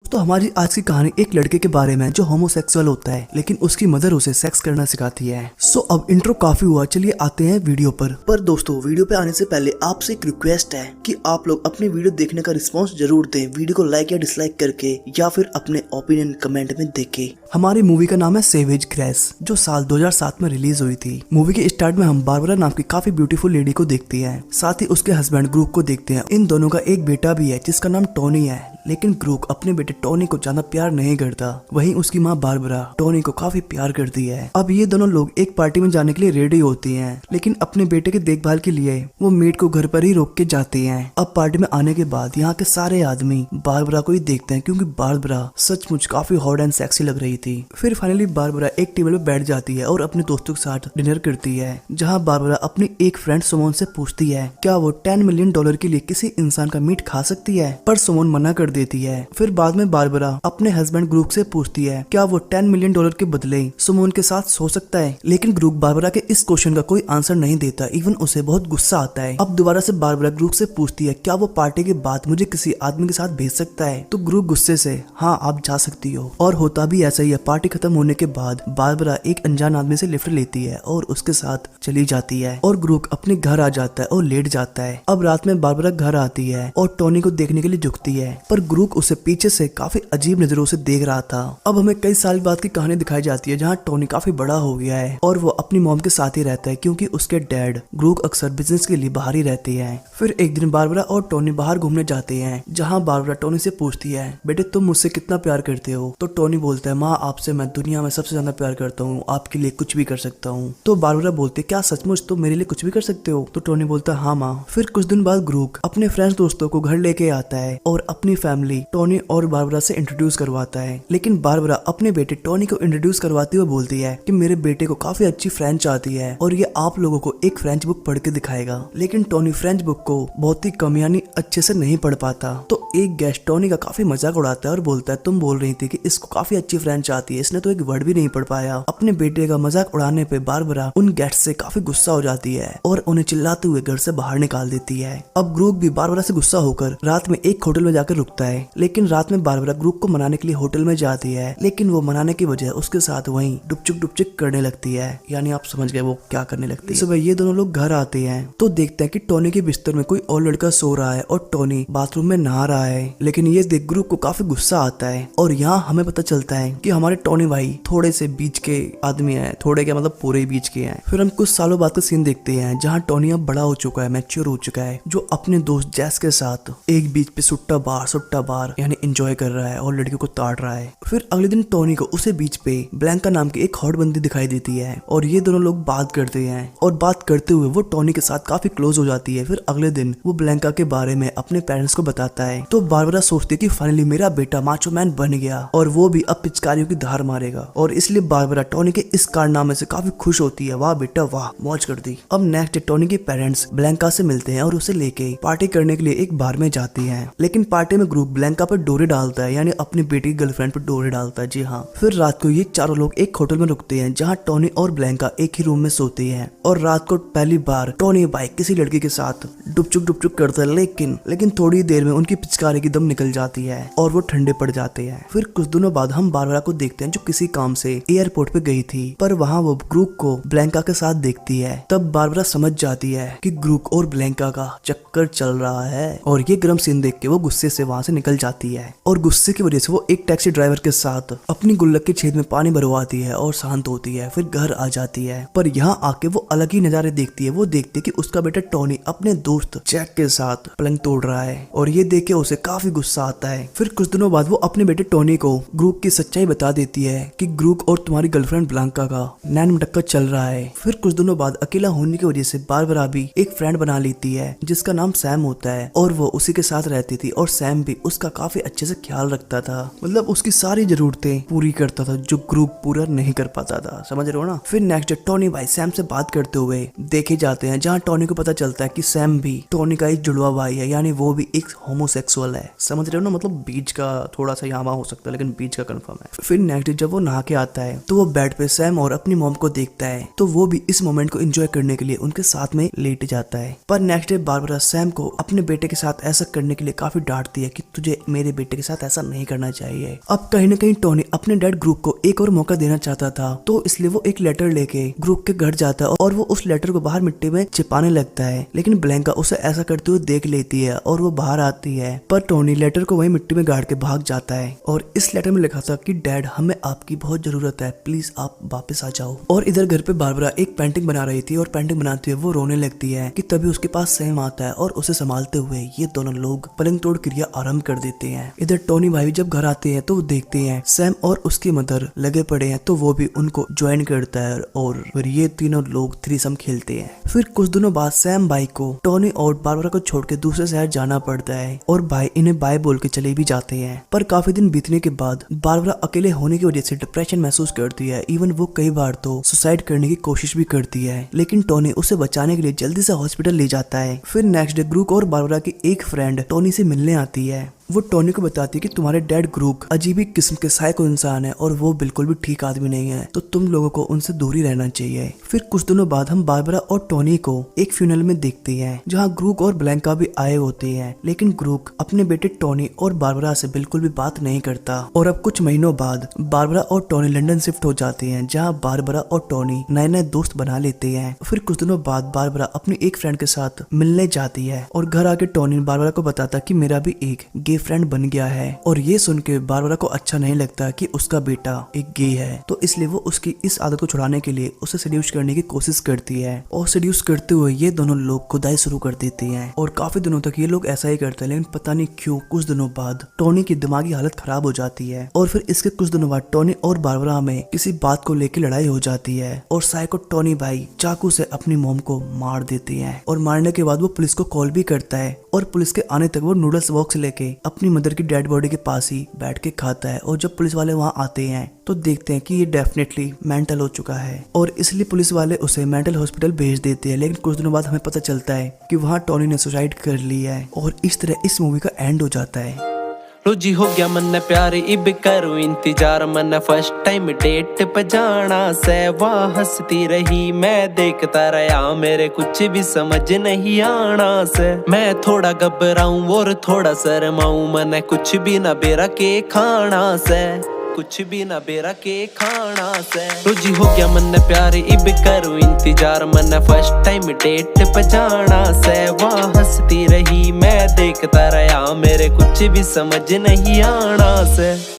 तो हमारी आज की कहानी एक लड़के के बारे में जो होमोसेक्सुअल होता है, लेकिन उसकी मदर उसे सेक्स करना सिखाती है। सो अब इंट्रो काफी हुआ, चलिए आते हैं वीडियो पर दोस्तों वीडियो पे आने से पहले आपसे एक रिक्वेस्ट है कि आप लोग अपने वीडियो देखने का रिस्पांस जरूर दें, वीडियो को लाइक या डिसलाइक करके या फिर अपने ओपिनियन कमेंट में देके। हमारी मूवी का नाम है सेवेज ग्रेस, जो साल 2007 में रिलीज हुई थी। मूवी के स्टार्ट में हम बारबरा नाम की काफी ब्यूटीफुल लेडी को देखते हैं, साथ ही उसके हस्बैंड ग्रूक को देखते हैं। इन दोनों का एक बेटा भी है जिसका नाम टोनी है, लेकिन ग्रूक अपने बेटे टोनी को ज्यादा प्यार नहीं करता। वहीं उसकी माँ बारबरा टोनी को काफी प्यार करती है। अब ये दोनों लोग एक पार्टी में जाने के लिए रेडी होती हैं, लेकिन अपने बेटे के देखभाल के लिए वो मेड को घर पर ही रोक के जाते हैं। अब पार्टी में आने के बाद यहाँ के सारे आदमी बारबरा को ही देखते हैं, क्योंकि बारबरा सचमुच काफी हॉट एंड सेक्सी लग रही थी। फिर फाइनली बारबरा एक टेबल पे बैठ जाती है और अपने दोस्तों के साथ डिनर करती है, जहाँ बारबरा अपनी एक फ्रेंड सुमन से पूछती है क्या वो $10 मिलियन के लिए किसी इंसान का मीट खा सकती है, पर सुमन मना कर देती है। फिर बाद में बारबरा अपने हस्बैंड ग्रूक से पूछती है क्या वो $10 मिलियन के बदले सुमन के साथ सो सकता है, लेकिन ग्रूक बारबरा के इस क्वेश्चन का कोई आंसर नहीं देता। इवन उसे बहुत गुस्सा आता है। अब दोबारा से बारबरा ग्रूक से पूछती है क्या वो पार्टी के बाद मुझे किसी आदमी के साथ भेज सकता है, तो ग्रूक गुस्से से हाँ आप जा सकती हो। और होता भी ऐसा ही है। पार्टी खत्म होने के बाद बारबरा एक अनजान आदमी से लिफ्ट लेती है और उसके साथ चली जाती है, और ग्रूक अपने घर आ जाता है और लेट जाता है। अब रात में बारबरा घर आती है और टोनी को देखने के लिए झुकती है, पर ग्रूक उसे पीछे से काफी अजीब नजरों से देख रहा था। अब हमें कई साल बाद की कहानी दिखाई जाती है, जहाँ टोनी काफी बड़ा हो गया है और वो अपनी मॉम के साथ ही रहता है, क्योंकि उसके डैड ग्रूक अक्सर बिजनेस के लिए बाहर ही रहते हैं। फिर एक दिन बारबरा और टोनी बाहर घूमने जाते हैं, जहाँ बारबरा टोनी से पूछती है बेटे तुम मुझसे कितना प्यार करते हो, तो टोनी बोलता है माँ आपसे मैं दुनिया में सबसे ज्यादा प्यार करता हूँ, आपके लिए कुछ भी कर सकता हूँ। तो बारबरा बोलती क्या सचमुच तुम मेरे लिए कुछ भी कर सकते हो, तो टोनी बोलता है हाँ माँ। फिर कुछ दिन बाद ग्रूक अपने फ्रेंड्स दोस्तों को घर लेके आता है और अपनी फैमिली टोनी और बारबरा से इंट्रोड्यूस करवाता है, लेकिन बारबरा अपने बेटे टोनी को इंट्रोड्यूस करवाते हुए बोलती है कि मेरे बेटे को काफी अच्छी फ्रेंच आती है और ये आप लोगों को एक फ्रेंच बुक पढ़ के दिखाएगा। लेकिन टोनी फ्रेंच बुक को बहुत ही कम यानी अच्छे से नहीं पढ़ पाता। तो एक गेस्ट टोनी का काफी मजाक उड़ाता है और बोलता है तुम बोल रही थी कि इसको काफी अच्छी फ्रेंच आती है, इसने तो एक वर्ड भी नहीं पढ़ पाया। अपने बेटे का मजाक उड़ाने पे बारबरा उन गेस्ट से काफी गुस्सा हो जाती है और उन्हें चिल्लाते हुए घर से बाहर निकाल देती है। अब ग्रूक भी बारबरा से गुस्सा होकर रात में एक होटल में जाकर रुकता है, लेकिन रात में बारबरा ग्रूक को मनाने के लिए होटल में जाती है, लेकिन वो मनाने की वजह उसके साथ वहीं डुपचुक करने लगती है, यानी आप समझ गए वो क्या करने लगती है। सुबह ये दोनों लोग घर आते हैं तो देखते हैं कि टोनी के बिस्तर में कोई और लड़का सो रहा है और टोनी बाथरूम में नहा रहा है, लेकिन ये देख ग्रूक को काफी गुस्सा आता है। और यहाँ हमें पता चलता है कि हमारे टोनी भाई थोड़े से बीच के आदमी है, थोड़े क्या मतलब पूरे बीच के हैं। फिर हम कुछ सालों बाद का सीन देखते हैं, जहाँ टोनी अब बड़ा हो चुका है, मैच्योर हो चुका है, जो अपने दोस्त जैस के साथ एक बीच पे सुट्टा बार यानी एंजॉय कर रहा है और लड़कियों को ताड़ रहा है। फिर अगले दिन टोनी को उसे बीच पे ब्लैंका नाम की एक हॉट बंदी दिखाई देती है और ये दोनों लोग बात करते हैं, और बात करते हुए वो टोनी के साथ काफी क्लोज हो जाती है। फिर अगले दिन वो ब्लैंका के बारे में अपने पेरेंट्स को बताता है, तो बारबरा सोचती है कि फाइनली मेरा बेटा माचो मैन बन गया और वो भी अब पिचकारियों की धार मारेगा, और इसलिए बारबरा टोनी के इस कारनामे से काफी खुश होती है। वाह बेटा वाह, मौज कर दी। अब नेक्स्ट डे टोनी के पेरेंट्स ब्लैंका से मिलते हैं और उसे लेके पार्टी करने के लिए एक बार में जाती है, लेकिन पार्टी में ग्रुप ब्लैंका पर डोरे डालता है, यानी अपनी बेटी की गर्लफ्रेंड पर डोरे डालता है। जी हाँ। फिर रात को ये चारों लोग एक होटल में रुकते हैं, जहाँ टोनी और ब्लैंका एक ही रूम में सोते हैं, और रात को पहली बार टोनी भाई किसी लड़की के साथ डुपचुक करता है, लेकिन थोड़ी देर में उनकी पिचकारी की दम निकल जाती है और वो ठंडे पड़ जाते हैं। फिर कुछ दिनों बाद हम बारबरा को देखते हैं, जो किसी काम से एयरपोर्ट पे गई थी, पर वहाँ वो ग्रूक को ब्लैंका के साथ देखती है। तब बारबरा समझ जाती है कि ग्रूक और ब्लैंका का चक्कर चल रहा है, और ये गरम सीन देख के वो गुस्से से वहाँ से निकल जाती है, और गुस्से की वजह से वो एक टैक्सी ड्राइवर के साथ अपनी गुल्लक के छेद में पानी भरवाती है और शांत होती है। फिर घर आ जाती है, पर यहाँ आके वो अलग ही नजारे देखती है। वो देखती है कि उसका बेटा टोनी अपने दोस्त जैक के साथ पलंग तोड़ रहा है, और ये देख के उसे काफी गुस्सा आता है। फिर कुछ दिनों बाद वो अपने बेटे टोनी को ग्रूक की सच्चाई बता देती है कि ग्रूक और तुम्हारी गर्लफ्रेंड ब्लैंका का नैन मटक्का चल रहा है। फिर कुछ दिनों बाद अकेला होने की वजह से बारबरा भी एक फ्रेंड बना लेती है, जिसका नाम सैम होता है, और वो उसी के साथ रहती थी, और सैम भी उसका काफी अच्छे से ख्याल रखता था, मतलब उसकी सारी जरूरतें पूरी करता था जो ग्रुप पूरा नहीं कर पाता था, समझ रहे हो ना। फिर नेक्स्ट डे टोनी भाई सैम से बात करते हुए देखे जाते हैं, जहाँ टोनी को पता चलता है कि सैम भी टोनी का एक जुड़वा भाई है, यानी वो भी एक होमोसेक्सुअल है, समझ रहे हो ना, मतलब बीच का थोड़ा सा यहाँ हो सकता है, लेकिन बीच का कंफर्म है। फिर नेक्स्ट डे जब वो नहा के आता है तो वो बेड पे सैम और अपनी मॉम को देखता है, तो वो भी इस मोमेंट को एंजॉय करने के लिए उनके साथ में लेट जाता है। पर नेक्स्ट डे बारबरा सैम को अपने बेटे के साथ ऐसा करने के लिए काफी डांटती है कि तुझे मेरे बेटे के साथ ऐसा नहीं करना चाहिए। अब कहीं न कहीं टोनी अपने डैड ग्रूक को एक और मौका देना चाहता था, तो इसलिए वो एक लेटर लेके ग्रूक के घर जाता है और वो उस लेटर को बाहर मिट्टी में छिपाने लगता है। लेकिन ब्लैंका उसे ऐसा करते हुए देख लेती है और वो बाहर आती है, पर टोनी लेटर को वही मिट्टी में गाड़ के भाग जाता है। और इस लेटर में लिखा था कि डैड, हमें आपकी बहुत जरूरत है, प्लीज आप वापस आ जाओ। और इधर घर पे बारबरा एक पेंटिंग बना रही थी और पेंटिंग बनाते हुए वो रोने लगती है कि तभी उसके पास सैम आता है और उसे संभालते हुए ये दोनों लोग पलंग तोड़ क्रिया आरंभ कर देते हैं। इधर टोनी भाई जब घर आते हैं तो वो देखते हैं सैम और उसकी मदर लगे पड़े हैं, तो वो भी उनको ज्वाइन करता है और फिर ये तीनों लोग थ्रीसम खेलते हैं। फिर कुछ दिनों बाद सैम भाई को टोनी और बारबरा को छोड़ के दूसरे शहर जाना पड़ता है और भाई इन्हें बाय बोल के चले भी जाते हैं। पर काफी दिन बीतने के बाद बारबरा अकेले होने की वजह से डिप्रेशन महसूस करती है। इवन वो कई बार तो सुसाइड करने की कोशिश भी करती है, लेकिन टोनी उसे बचाने के लिए जल्दी से हॉस्पिटल ले जाता है। फिर नेक्स्ट डे ग्रूक और बारबरा की एक फ्रेंड टोनी से मिलने आती है। वो टोनी को बताती है कि तुम्हारे डैड ग्रूक अजीब ही किस्म के साइको इंसान है और वो बिल्कुल भी ठीक आदमी नहीं है, तो तुम लोगों को उनसे दूरी रहना चाहिए। फिर कुछ दिनों बाद हम बारबरा और टोनी को एक फ्यूनल में देखते हैं, जहाँ ग्रूक और ब्लैंका भी आए होते हैं। लेकिन ग्रूक अपने बेटे टोनी और बारबरा से बिल्कुल भी बात नहीं करता। और अब कुछ महीनों बाद बारबरा और टोनी लंदन शिफ्ट हो जाते हैं, जहाँ बारबरा और टोनी नए नए दोस्त बना लेते हैं। फिर कुछ दिनों बाद बारबरा अपनी एक फ्रेंड के साथ मिलने जाती है और घर आके टोनी बारबरा को बताता कि मेरा भी एक गे फ्रेंड बन गया है। और ये सुन के बारबरा को अच्छा नहीं लगता कि उसका बेटा एक गे है, तो इसलिए वो उसकी इस आदत को छुड़ाने के लिए उसे सेड्यूस करने की कोशिश करती है। और सेड्यूस करते हुए ये दोनों लोग खुदाई शुरू कर देते हैं और काफी दिनों तक ये लोग ऐसा ही करते हैं। लेकिन पता नहीं क्यों कुछ दिनों बाद टोनी की दिमागी हालत खराब हो जाती है और फिर इसके कुछ दिनों बाद टोनी और बारबरा में किसी बात को लेकर लड़ाई हो जाती है और साइको टोनी भाई चाकू से अपनी मॉम को मार देते हैं। और मारने के बाद वो पुलिस को कॉल भी करता है और पुलिस के आने तक वो नूडल्स बॉक्स लेके अपनी मदर की डेड बॉडी के पास ही बैठ के खाता है। और जब पुलिस वाले वहाँ आते हैं तो देखते हैं कि ये डेफिनेटली मेंटल हो चुका है और इसलिए पुलिस वाले उसे मेंटल हॉस्पिटल भेज देते हैं। लेकिन कुछ दिनों बाद हमें पता चलता है कि वहाँ टोनी ने सुसाइड कर लिया है और इस तरह इस मूवी का एंड हो जाता है। रोजी हो गया मन प्यारे इब करूं इंतजार, मन फर्स्ट टाइम डेट पे जाना से वाह हंसती रही मैं देखता रहा, मेरे कुछ भी समझ नहीं आना से। मैं थोड़ा घबराऊं और थोड़ा शर्माऊं, मन कुछ भी ना बेरा के खाना से, कुछ भी ना बेरा के खाना से। रोजी हो गया मन प्यारे इब करूं इंतजार, मन फर्स्ट टाइम डेट पे जाना से वाह हंसती रही मैं देखता रहा, मेरे कुछ भी समझ नहीं आना से।